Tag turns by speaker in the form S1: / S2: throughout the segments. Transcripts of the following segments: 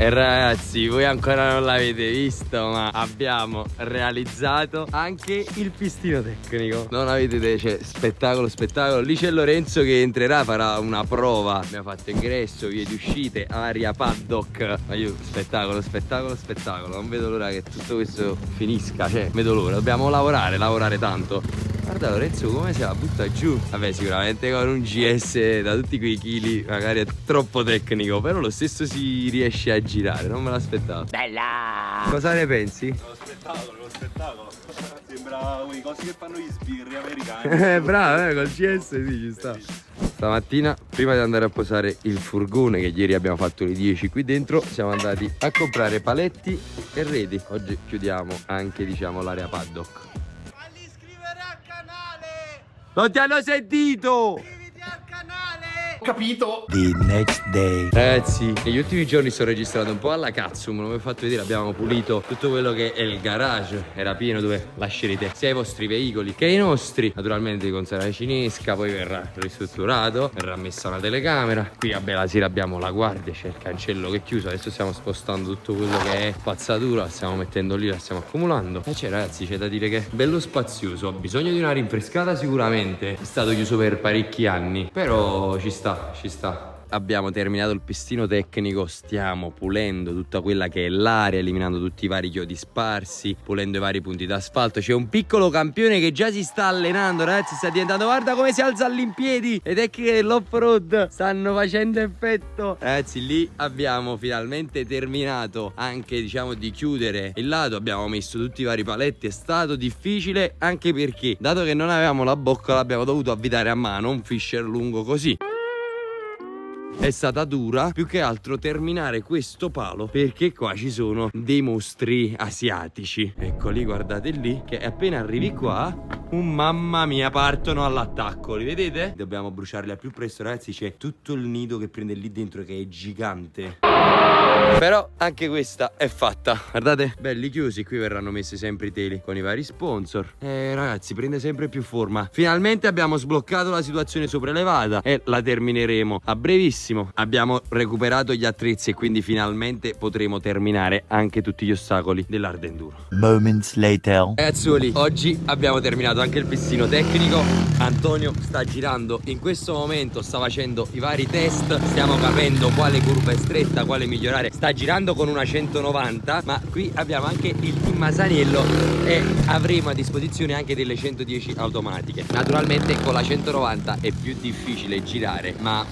S1: E ragazzi, voi ancora non l'avete visto, ma abbiamo realizzato anche il pistino tecnico. Non avete idea, cioè spettacolo, spettacolo. Lì c'è Lorenzo che entrerà, farà una prova. Abbiamo fatto ingresso, vie di uscite, area paddock. Ma io, spettacolo, spettacolo, spettacolo. Non vedo l'ora che tutto questo finisca, cioè, vedo l'ora. Dobbiamo lavorare tanto. Guarda Lorenzo come se la butta giù. Vabbè, sicuramente con un GS da tutti quei chili magari è troppo tecnico, però lo stesso si riesce a girare. Non me l'aspettavo. Bella! Cosa ne pensi?
S2: Lo spettacolo. Sembra quei cosi che fanno gli sbirri americani.
S1: Bravo, col GS sì, ci sta. Stamattina, prima di andare a posare il furgone, che ieri abbiamo fatto le 10 qui dentro, siamo andati a comprare paletti e reti. Oggi chiudiamo anche, diciamo, l'area paddock. Non ti hanno sentito!
S2: Iscriviti al canale! Capito?
S3: The next day.
S1: Ragazzi, negli ultimi giorni sto registrando un po' alla cazzo. Non vi ho fatto vedere, abbiamo pulito tutto quello che è il garage. Era pieno, dove lascerete sia i vostri veicoli che i nostri. Naturalmente con Sara Cinesca, poi verrà ristrutturato, verrà messa una telecamera. Qui vabbè la sera abbiamo la guardia, c'è il cancello che è chiuso. Adesso stiamo spostando tutto quello che è spazzatura, la stiamo mettendo lì, la stiamo accumulando. E c'è ragazzi, c'è da dire che è bello spazioso. Ho bisogno di una rinfrescata sicuramente. È stato chiuso per parecchi anni, però ci sta. Abbiamo terminato il pistino tecnico, stiamo pulendo tutta quella che è l'area, eliminando tutti i vari chiodi sparsi, pulendo i vari punti d'asfalto. C'è un piccolo campione che già si sta allenando, ragazzi, sta diventando, guarda come si alza all'impiedi. Le tecniche dell'off-road stanno facendo effetto. Ragazzi, lì abbiamo finalmente terminato anche, diciamo, di chiudere il lato. Abbiamo messo tutti i vari paletti, è stato difficile anche perché, dato che non avevamo la bocca, l'abbiamo dovuto avvitare a mano, un fisher lungo così. È stata dura più che altro terminare questo palo, perché qua ci sono dei mostri asiatici. Eccoli, guardate lì, che appena arrivi qua, mamma mia, partono all'attacco. Li vedete? Dobbiamo bruciarli al più presto, ragazzi. C'è tutto il nido che prende lì dentro, che è gigante. Però anche questa è fatta. Guardate, belli chiusi. Qui verranno messi sempre i teli con i vari sponsor. Ragazzi, prende sempre più forma. Finalmente abbiamo sbloccato la situazione sopraelevata e la termineremo a brevissimo. Abbiamo recuperato gli attrezzi e quindi finalmente potremo terminare anche tutti gli ostacoli dell'hard enduro.
S3: Moments later.
S1: Ragazzuoli, oggi abbiamo terminato anche il pistino tecnico. Antonio sta girando in questo momento, sta facendo i vari test. Stiamo capendo quale curva è stretta, quale migliorare. Sta girando con una 190, ma qui abbiamo anche il team Masaniello e avremo a disposizione anche delle 110 automatiche. Naturalmente con la 190 è più difficile girare, ma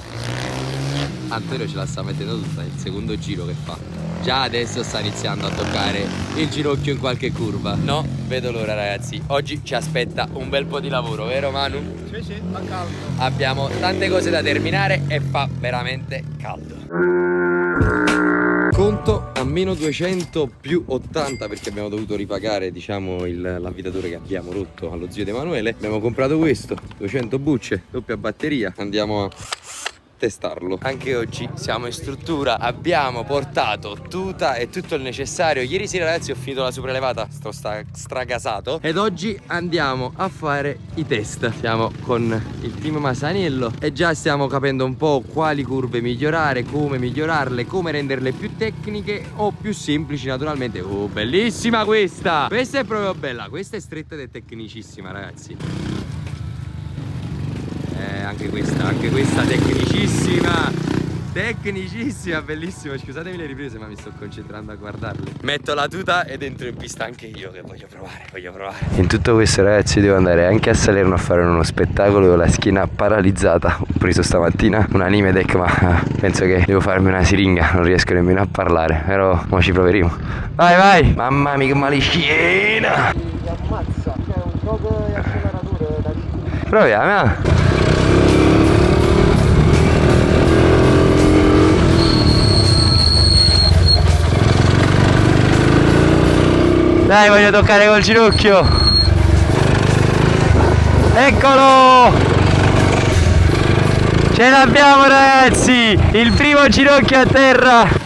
S1: Antonio ce la sta mettendo tutta, è il secondo giro che fa. Già adesso sta iniziando a toccare il ginocchio in qualche curva. No, vedo l'ora ragazzi. Oggi ci aspetta un bel po' di lavoro, vero Manu?
S2: Sì, fa caldo.
S1: Abbiamo tante cose da terminare e fa veramente caldo. Conto a meno 200 più 80 perché abbiamo dovuto ripagare, diciamo, l'avvitatore che abbiamo rotto allo zio di Emanuele. Abbiamo comprato questo, 200 bucce, doppia batteria. Andiamo a testarlo. Anche oggi siamo in struttura, abbiamo portato tuta e tutto il necessario. Ieri sera ragazzi ho finito la sopraelevata, sto stragasato, ed oggi andiamo a fare i test. Siamo con il team Masaniello e già stiamo capendo un po' quali curve migliorare, come migliorarle, come renderle più tecniche o più semplici naturalmente. Oh, bellissima questa! Questa è proprio bella, questa è stretta ed è tecnicissima ragazzi. Anche questa tecnicissima, bellissima. Scusatemi le riprese, ma mi sto concentrando a guardarle. Metto la tuta ed entro in pista anche io, che voglio provare. In tutto questo ragazzi devo andare anche a Salerno a fare uno spettacolo con la schiena paralizzata. Ho preso stamattina un anime deck, ma penso che devo farmi una siringa, non riesco nemmeno a parlare, però mo ci proveremo. Vai! Mamma mia che male schiena!
S2: Ti ammazza, c'è un gioco di acceleratore da lì.
S1: Proviamo, Dai, voglio toccare col ginocchio. Eccolo! Ce l'abbiamo ragazzi! Il primo ginocchio a terra!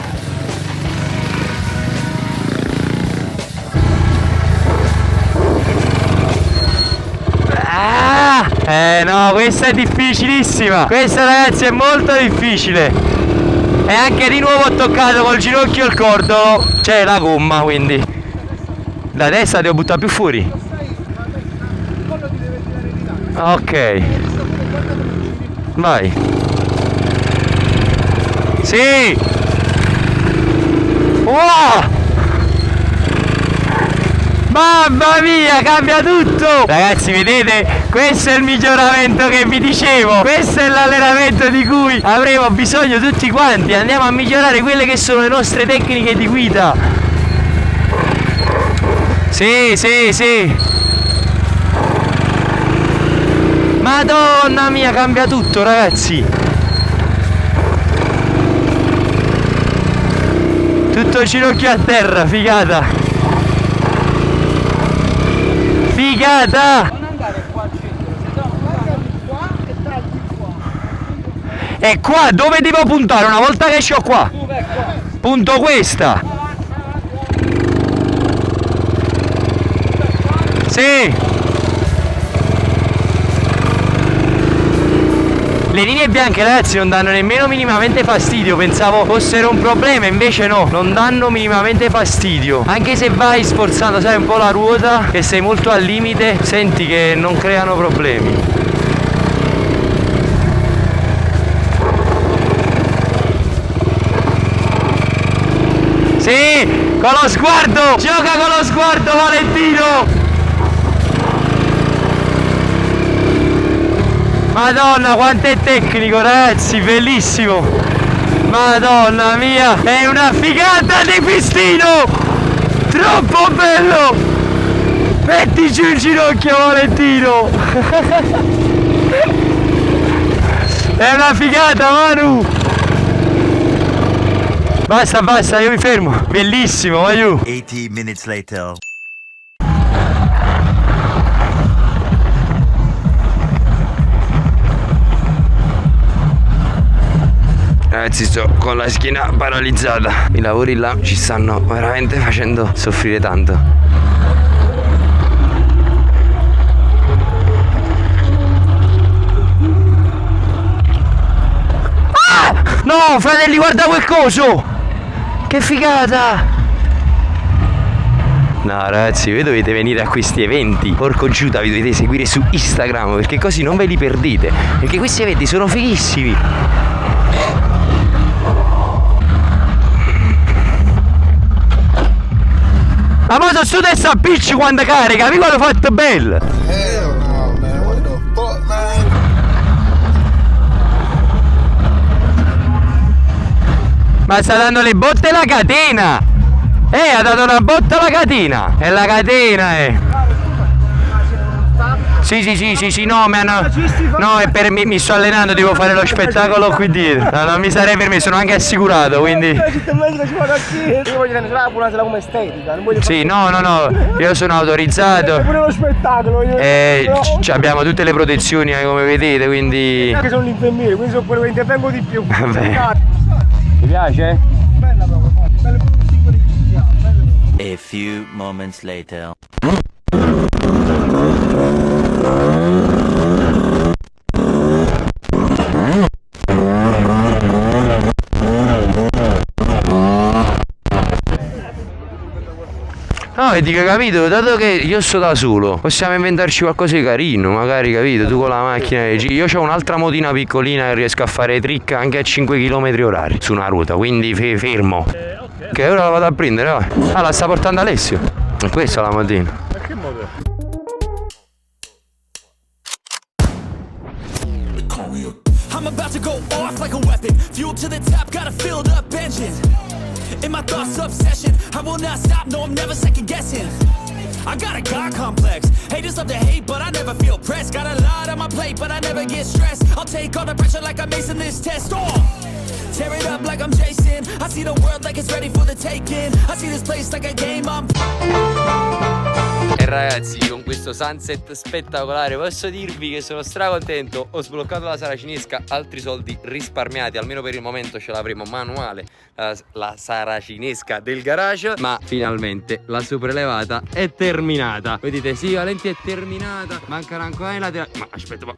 S1: No, questa è difficilissima. Questa ragazzi è molto difficile. E anche di nuovo ho toccato col ginocchio il cordolo. C'è la gomma, quindi la testa devo buttare più fuori. Ok. Vai. Sì. Wow. Mamma mia, cambia tutto! Ragazzi, vedete? Questo è il miglioramento che vi dicevo. Questo è l'allenamento di cui avremo bisogno tutti quanti. Andiamo a migliorare quelle che sono le nostre tecniche di guida. Sì, sì, sì. Madonna mia, cambia tutto, ragazzi. Tutto ginocchio a terra, figata. Figata!
S4: Non andare qua al centro, se no guardami qua e tagli qua.
S1: E qua dove devo puntare una volta che esco qua?
S4: Tu vai qua.
S1: Punto questa. Sì. Le linee bianche, ragazzi, non danno nemmeno minimamente fastidio. Pensavo fossero un problema, invece no, non danno minimamente fastidio. Anche se vai sforzando, sai, un po' la ruota, che sei molto al limite, senti che non creano problemi. Sì, con lo sguardo! Gioca con lo sguardo, Valentino! Madonna, quanto è tecnico, ragazzi, bellissimo! Madonna mia, è una figata di pistino! Troppo bello! Metti giù il ginocchio, Valentino! È una figata, Manu! Basta, basta, io mi fermo! Bellissimo, vai giù!
S3: 80 minutes later.
S1: Ragazzi, sto con la schiena paralizzata. I lavori là ci stanno veramente facendo soffrire tanto. Ah! No, fratelli, guarda quel coso! Che figata! No, ragazzi, voi dovete venire a questi eventi. Porco Giuda, vi dovete seguire su Instagram, perché così non ve li perdete. Perché questi eventi sono fighissimi. La moto su testa a pitch quando carica, mi guarda fatto bello!
S5: Hell no, man. What the fuck, man?
S1: Ma sta dando le botte alla catena! Ha dato una botta alla catena! È la catena, Sì, no, no, è per mi sto allenando, devo fare lo spettacolo qui dietro. No, non mi sarei permesso, sono anche assicurato, quindi.
S4: Io voglio tenere la pulazela come estetica, non voglio
S1: Sì, no, io sono autorizzato.
S4: pure lo spettacolo.
S1: Abbiamo tutte le protezioni, come vedete, quindi.
S4: Che sono l'infermiere, quindi sono quello che intervengo di più.
S1: Vabbè. Ti piace?
S4: Bella proprio, bello proprio un tipo di cristiano, bello proprio.
S3: A few moments later.
S1: No, e dico, capito, dato che io sto da solo, possiamo inventarci qualcosa di carino, magari, capito, tu con la macchina, io ho un'altra motina piccolina che riesco a fare trick anche a 5 km/h su una ruota, quindi fermo. Che ora la vado a prendere, va. Ah, la sta portando Alessio. E questa è la motina.
S2: Ma che modo è?
S6: I'm about to go off like a weapon. Fuel to the top, got a filled up engine. In my thoughts, obsession. I will not stop, no, I'm never second guessing. I got a God complex. Haters love to hate, but I never feel pressed. Got a lot on my plate, but I never get stressed. I'll take all the pressure like I'm acing this test. Tear it up like I'm Jason. I see the world like it's ready for the taking. I see this place like a game I'm...
S1: E ragazzi, con questo sunset spettacolare posso dirvi che sono stracontento. Ho sbloccato la saracinesca, altri soldi risparmiati, almeno per il momento ce l'avremo manuale, la saracinesca del garage. Ma finalmente la sopraelevata è terminata. Voi dite, sì, Valenti, è terminata, mancano ancora i laterali. Ma aspetta, ma...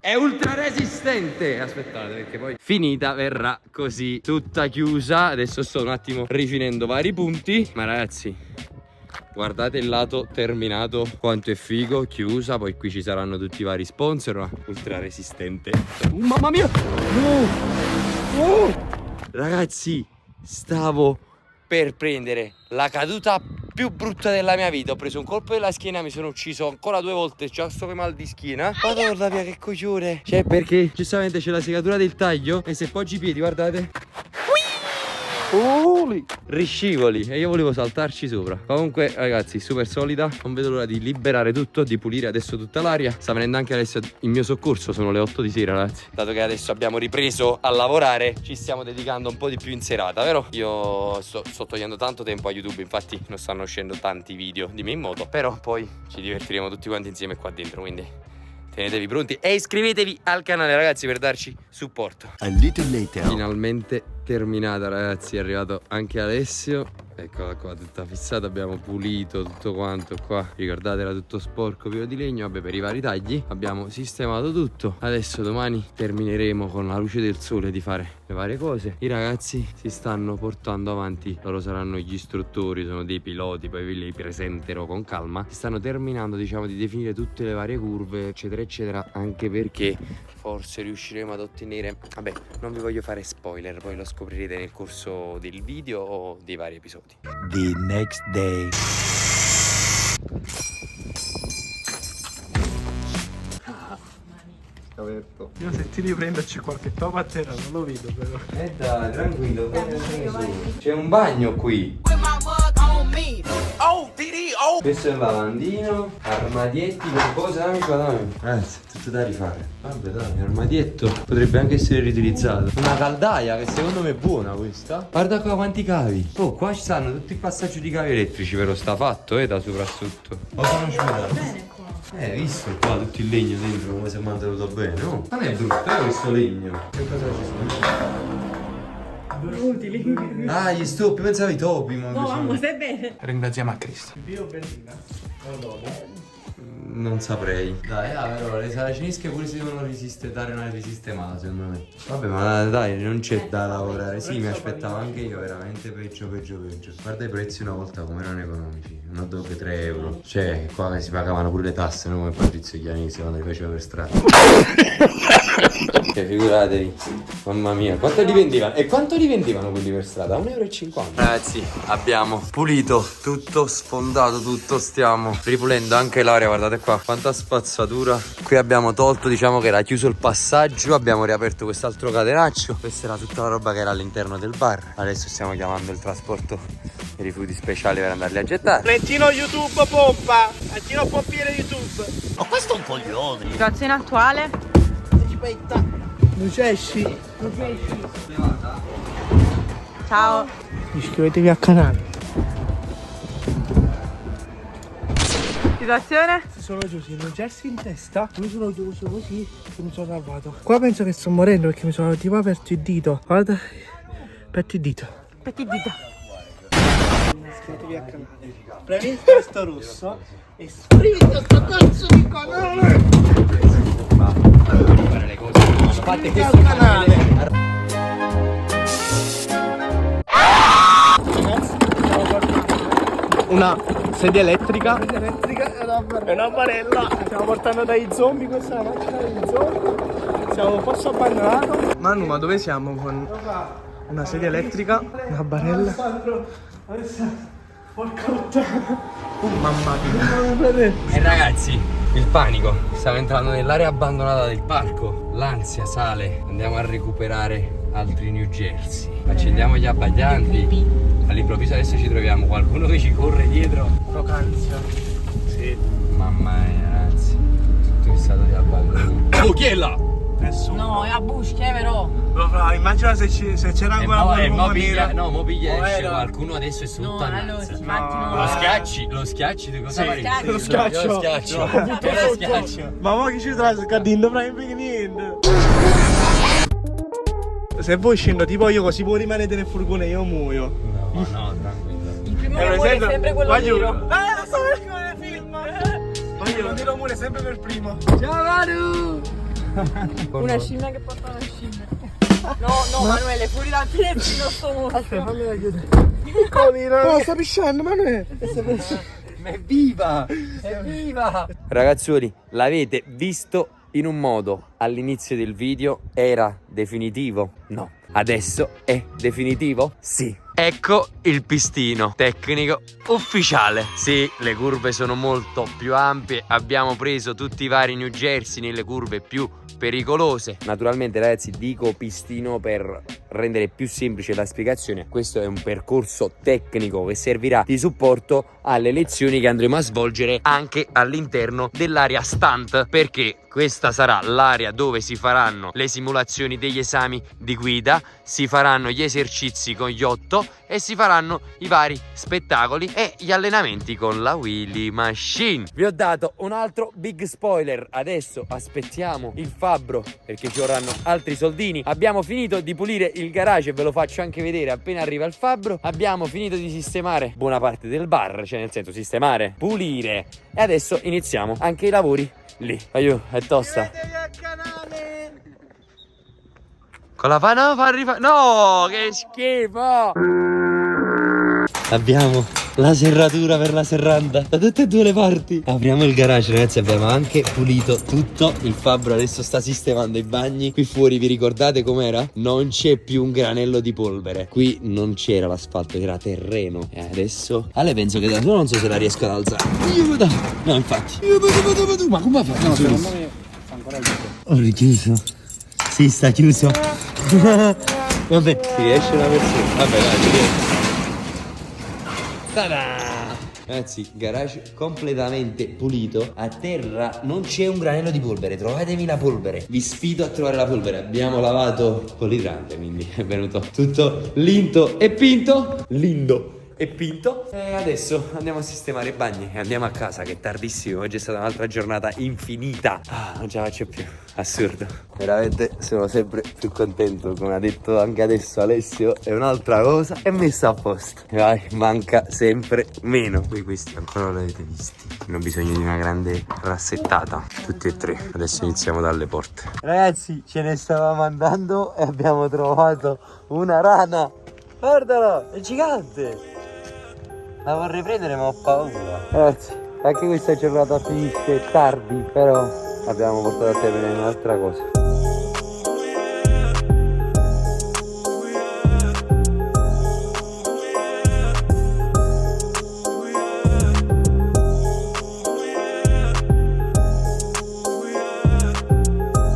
S1: è ultra resistente. Aspettate, perché poi finita verrà così tutta chiusa. Adesso sto un attimo rifinendo vari punti. Ma ragazzi, guardate il lato terminato, quanto è figo, chiusa. Poi qui ci saranno tutti i vari sponsor, ma ultra resistente. Mamma mia! No! Ragazzi, stavo per prendere la caduta più brutta della mia vita. Ho preso un colpo della schiena, mi sono ucciso ancora 2 volte, c'ho sto mal di schiena. Madonna mia, che coglione. Cioè, perché giustamente c'è la segatura del taglio e se poggi i piedi, guardate, riscivoli, e io volevo saltarci sopra. Comunque ragazzi, super solida. Non vedo l'ora di liberare tutto, di pulire adesso tutta l'aria. Sta venendo anche adesso in mio soccorso. Sono le 8 di sera, ragazzi. Dato che adesso abbiamo ripreso a lavorare, ci stiamo dedicando un po' di più in serata, vero? Io sto togliendo tanto tempo a YouTube, infatti non stanno uscendo tanti video di me in moto. Però poi ci divertiremo tutti quanti insieme qua dentro, quindi tenetevi pronti e iscrivetevi al canale, ragazzi, per darci supporto.
S3: A little later.
S1: Finalmente terminata, ragazzi, è arrivato anche Alessio. Eccola qua, tutta fissata, abbiamo pulito tutto quanto qua. Ricordate, era tutto sporco, pieno di legno. Vabbè, per i vari tagli abbiamo sistemato tutto. Adesso domani termineremo con la luce del sole di fare le varie cose. I ragazzi si stanno portando avanti, loro saranno gli istruttori, sono dei piloti, poi ve li presenterò con calma. Si stanno terminando, diciamo, di definire tutte le varie curve, eccetera eccetera, anche perché forse riusciremo ad ottenere, vabbè, non vi voglio fare spoiler, poi lo scoprirete nel corso del video o dei vari episodi.
S3: The next day.
S4: Io se ti riprendo c'è qualche topo a terra, non lo vedo però.
S1: Dai, tranquillo, c'è un bagno qui. Questo è il lavandino, armadietti, qualcosa, dammi. Ragazzi, è tutto da rifare. Vabbè dai, armadietto potrebbe anche essere riutilizzato. Una caldaia che secondo me è buona questa. Guarda qua quanti cavi. Oh, qua ci stanno tutti il passaggio di cavi elettrici, però sta fatto, da soprattutto. Cosa non ci vede? Visto qua tutto il legno dentro come si è mantenuto bene, no? Non è brutto, questo legno. Che cosa ci sono?
S4: Utili.
S1: Ah, gli stoppi, pensavo ai topi, ma
S7: No, stai bene.
S4: Ringraziamo a Cristo. Dio benzina.
S1: non saprei. Dai, però le saracinesche pure si devono resistere, dare una risistemata secondo me. Vabbè, ma dai, non c'è da lavorare. Sì, mi aspettavo anche io veramente peggio. Guarda i prezzi una volta come erano economici. Un hot dog 3 euro. Cioè, qua che si pagavano pure le tasse, no? Come Patrizio Chianesi quando li faceva per strada. Cioè, figuratevi. Mamma mia, quanto li vendevano? E quanto li vendevano quelli per strada? 1,50 euro. Ragazzi, abbiamo pulito tutto, sfondato tutto. Stiamo ripulendo anche l'area, guardate qua quanta spazzatura. Qui abbiamo tolto, diciamo che era chiuso il passaggio. Abbiamo riaperto quest'altro catenaccio. Questa era tutta la roba che era all'interno del bar. Adesso stiamo chiamando il trasporto dei rifiuti speciali per andarli a gettare.
S4: Trentino YouTube pompa. Trentino pompiere YouTube.
S3: Ma questo è un coglione.
S7: Situazione attuale.
S4: Aspetta. Lucesci.
S7: Ciao.
S4: Iscrivetevi al canale.
S7: Situazione?
S4: Si sono chiusi i Jersey in testa. Mi sono chiuso così e mi sono salvato. Qua penso che sto morendo perché mi sono tipo aperto il dito. Guarda. Aperto il dito.
S7: Petit dita.
S4: Iscrivetevi al canale. Premi il tasto rosso e iscriviti a sto cazzo di canale.
S1: Fare le cose fatte questo
S4: al canale. Ragazzi, stiamo portando una sedia elettrica e una barella. Stiamo portando dai zombie, questa è la macchina dei zombie. Siamo un posto abbandonato. Manu, ma dove siamo con una sedia elettrica, una barella? Porca puttana. Oh mamma mia.
S1: E ragazzi, il panico. Stiamo entrando nell'area abbandonata del parco. L'ansia sale. Andiamo a recuperare altri New Jersey. Accendiamo gli abbaglianti. All'improvviso adesso ci troviamo qualcuno che ci corre dietro.
S4: Procanzia. Sì.
S1: Mamma mia, ragazzi. Tutto in stato di abbandono. Oh, chi è là?
S4: Nessuno.
S7: No, è a Busche, però.
S4: Immagina se c'era ancora qualcuno nero.
S1: No, mo piglia esce qualcuno adesso è sotto
S7: No, allora
S1: annanza.
S7: si immagino.
S1: Lo schiacci di cosa fai?
S4: Lo schiaccio.
S1: Lo schiaccio.
S4: Ma mo che ci trovi scadendo proprio niente. Se voi scendo tipo io così voi rimanete nel furgone io muoio.
S1: No, tranquillo.
S7: Il primo che muore è sempre quello nero.
S4: Lo so perché nel film. Voglio nero muore sempre per primo. Ciao Manu.
S7: Una scimmia che porta una scimmia. No, Manuele, fuori dal finestrino sto mostro.
S4: Fammi vedere. Oh, sta pisciando, Manuele.
S1: Evviva! Evviva! Ragazzuoli, l'avete visto in un modo all'inizio del video, era definitivo? No. Adesso è definitivo? Sì. Ecco il pistino tecnico ufficiale. Sì, le curve sono molto più ampie, abbiamo preso tutti i vari New Jersey nelle curve più pericolose. Naturalmente ragazzi dico pistino per rendere più semplice la spiegazione. Questo è un percorso tecnico che servirà di supporto alle lezioni che andremo a svolgere anche all'interno dell'area stunt, perché questa sarà l'area dove si faranno le simulazioni degli esami di guida, si faranno gli esercizi con gli 8 e si faranno i vari spettacoli e gli allenamenti con la wheelie machine. Vi ho dato un altro big spoiler, adesso aspettiamo il fabbro perché ci vorranno altri soldini. Abbiamo finito di pulire il garage e ve lo faccio anche vedere appena arriva il fabbro. Abbiamo finito di sistemare buona parte del bar, cioè nel senso sistemare, pulire, e adesso iniziamo anche i lavori lì. Aiuto, è tosta. Con la no, fa arrivare. No, che schifo! Abbiamo la serratura per la serranda da tutte e due le parti. Apriamo il garage ragazzi, abbiamo anche pulito tutto. Il fabbro adesso sta sistemando i bagni. Qui fuori vi ricordate com'era? Non c'è più un granello di polvere. Qui non c'era l'asfalto, era terreno. E adesso Ale penso che da solo non so se la riesco ad alzare. No infatti. Ma come fa? No, secondo me sta ancora chiuso. Ho richiuso. Sì, sta chiuso. Vabbè, si riesce una persona. Vabbè, dai, ragazzi, garage completamente pulito. A terra non c'è un granello di polvere. Trovatemi la polvere. Vi sfido a trovare la polvere. Abbiamo lavato con l'idrante, quindi è venuto tutto lindo e pinto. Lindo e pinto. E adesso andiamo a sistemare i bagni e andiamo a casa, che è tardissimo. Oggi è stata un'altra giornata infinita. Non ce la faccio più. Assurdo. Veramente sono sempre più contento. Come ha detto anche adesso Alessio, è un'altra cosa è messa a posto. Vai, manca sempre meno. Qui questi ancora non li avete visti. Hanno bisogno di una grande rassettata. Tutti e tre. Adesso iniziamo dalle porte. Ragazzi, ce ne stavamo andando e abbiamo trovato una rana. Guardalo, è gigante. La vorrei prendere ma ho paura. Ragazzi, anche questa giornata finisce tardi, però abbiamo portato a termine un'altra cosa.